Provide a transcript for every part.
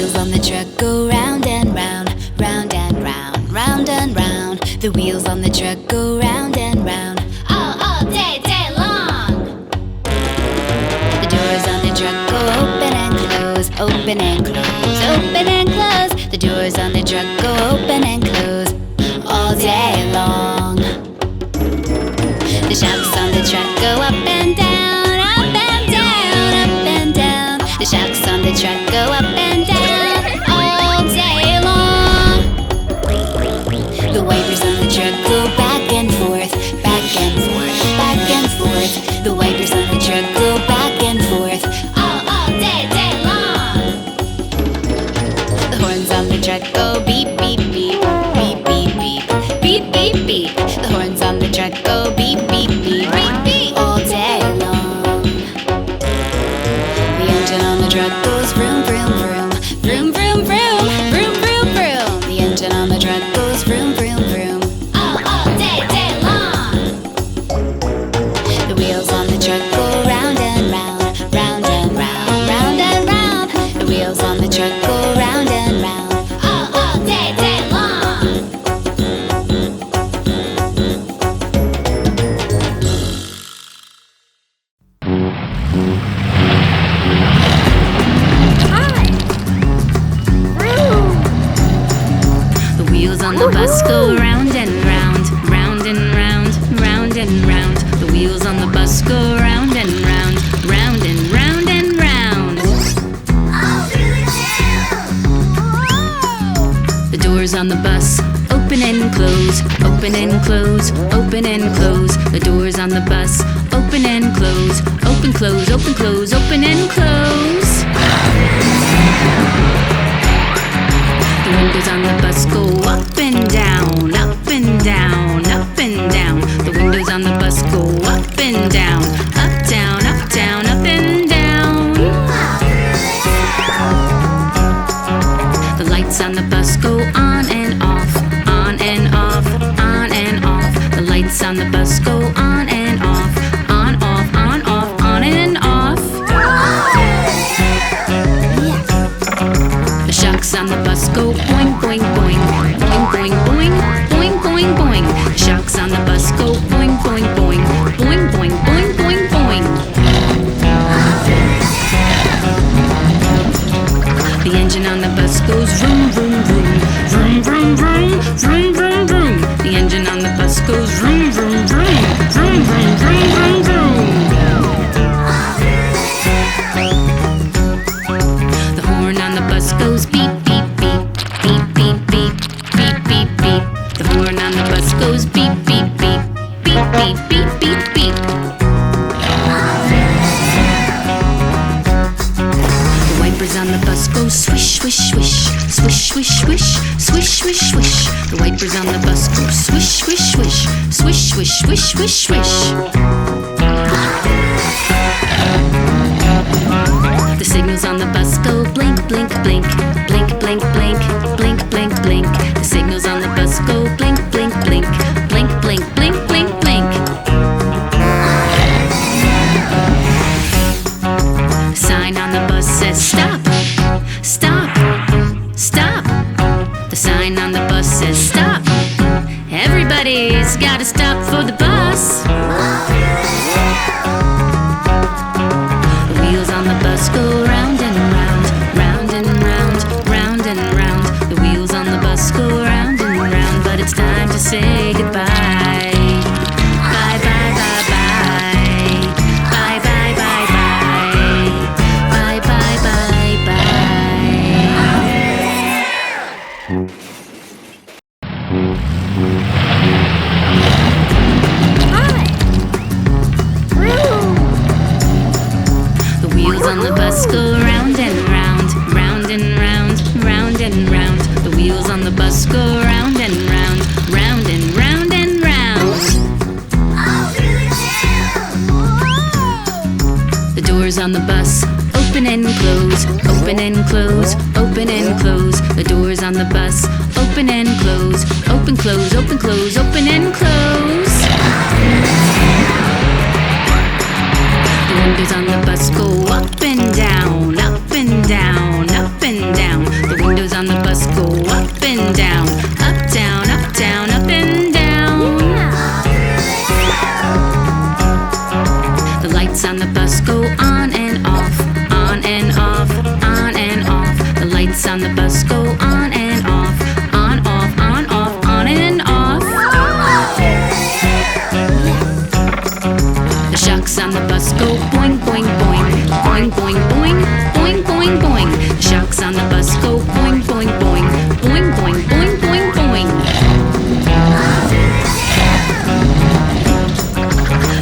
wheels on the truck go round and round, round and round, round and round. The wheels on the truck go round and round, all day, day long. The doors on the truck go open and close, open and close, open and close. The doors on the truck go open and close all day long. The shocks on the truck go up and down, up and down, up and down. The shocks on the truck go up and down all day long. The wipers on the truck go back and forth, back and forth, back and forth. The wipers on the truck go back and forth all day, day long. The horns on the truck go beep, beep, beep, beep, beep, beep, beep, beep, beep. The horns on the truck go beep, beep, beep, beep, beep all day long. The engine on the truck goes vroom, vroom, vroom, vroom, vroom, vroom, vroom, vroom, vroom. The engine on the truck goes vroom, vroom, vroom all day, day long. The wheels on the truck go round and round, round and round, round and round. The wheels on the truck go round and round all day, day long. The wheels on the bus go round and round, round and round, round and round. The wheels on the bus go round and round, round and round and round. The doors on the bus open and close, open and close, open and close. The doors on the bus open and close, open, close, open, close, open and close. The windows on the bus go up and down, up and down, up and down. The windows on the bus go up and down, up, down, up, down, up and down. The lights on the bus go on and off, on and off, on and off. The lights on the bus go on and off, on, off, on, off, on and off. The shocks on the bus go boing, boing, boing, boing, boing, boing, boing, boing, boing. The shocks on the bus go boing, boing, boing, boing, boing, boing, boing, boing. The engine on the bus goes vroom, vroom, vroom, vroom, vroom, vroom, vroom, vroom, vroom. The engine on the bus goes vroom, vroom, vroom, vroom, vroom, vroom, vroom, vroom. The horn on the bus goes beep, beep, beep, beep, beep, beep, beep, beep, beep. The horn on the bus goes beep, beep, beep, beep, beep, beep, beep, beep. The wipers on the bus go swish, swish, swish, swish, swish, swish, swish, swish, swish. The wipers on the bus go swish, swish, swish, swish, swish, swish, swish, swish. The signals on the bus go blink, blink, blink, blink, blink, blink, blink, blink, blink. The signals on the bus go blink, blink, blink, blink, blink, blink, blink, blink. The sign on the bus says stop, stop, stop. The sign on the bus says stop. Everybody's gotta stop for the bus. The wheels on the bus go round and round, round and round, round and round. The wheels on the bus go round and round, but it's time to say goodbye. Bye, bye, bye, bye. Bye, bye, bye, bye. Bye, bye, bye, bye. The wheels on the bus go round and round, round and round, round and round. The wheels on the bus go round and round, round and round and round. The doors on the bus open and close, open and close, open and close. The doors on the bus open and close, open, close, open, close, open and close. The windows on the bus go up and down, up and down, up and down. on the bus go on and off, on and off, on and off. The lights on the bus go on and off, on, off, on, off, on and off. The shocks on the bus go boing, boing, boing, boing, boing, boing, boing, boing, boing. The shocks on the bus go boing, boing, boing, boing, boing, boing, boing, boing.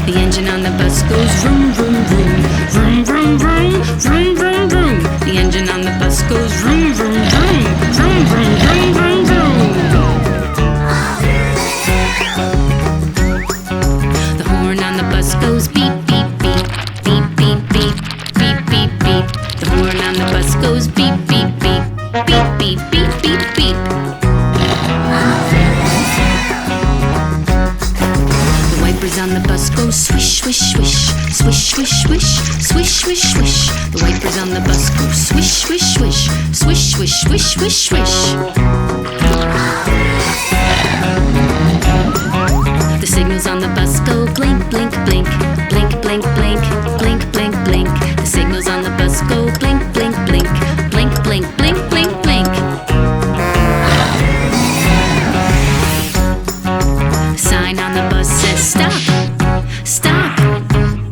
The engine on the bus goes vroom, vroom, vroom, vroom, vroom, vroom, vroom, vroom, vroom. The engine on the bus goes vroom, vroom, vroom, vroom, vroom, vroom, vroom, vroom. The horn on the bus goes beep, beep, beep, beep, beep, beep, beep, beep, beep. The horn on the bus goes beep, beep, beep, beep, beep, beep, beep, beep. The wipers on the bus go swish, swish, swish, swish, swish, swish, swish, swish, swish. The wipers on the bus go swish, swish, swish, swish, swish, swish, swish, swish. The signals on the bus go blink, blink, blink, blink, blink, blink, blink, blink, blink. The signals on the bus go blink, blink, blink, blink, blink, blink, blink, blink. The sign on the bus says stop, stop,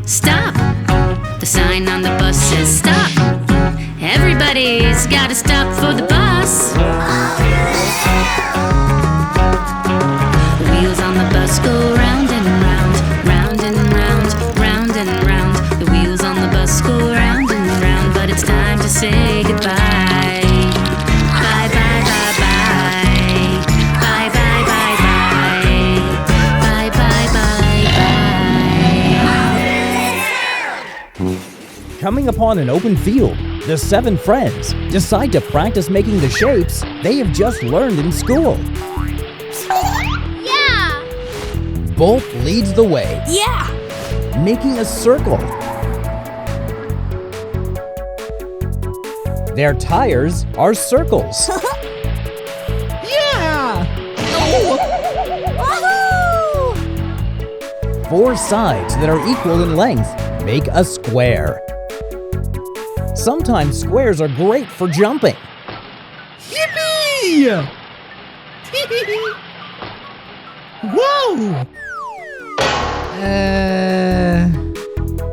stop. The sign on the bus says stop. Everybody's gotta stop for the bus. The wheels on the bus go round and round, round and round, round and round. The wheels on the bus go round and round, but it's time to say goodbye. Bye, bye, bye, bye. Bye, bye, bye, bye. Bye, bye, bye, bye. Coming upon an open field, the 7 friends decide to practice making the shapes they have just learned in school. Yeah! Bolt leads the way, Yeah! making a circle. Their tires are circles. Yeah! Woohoo! 4 sides that are equal in length make a square. Sometimes squares are great for jumping. Yippee! Whoa!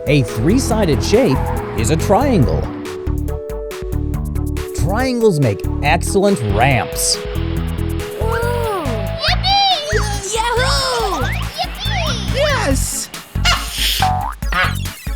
A 3-sided shape is a triangle. Triangles make excellent ramps.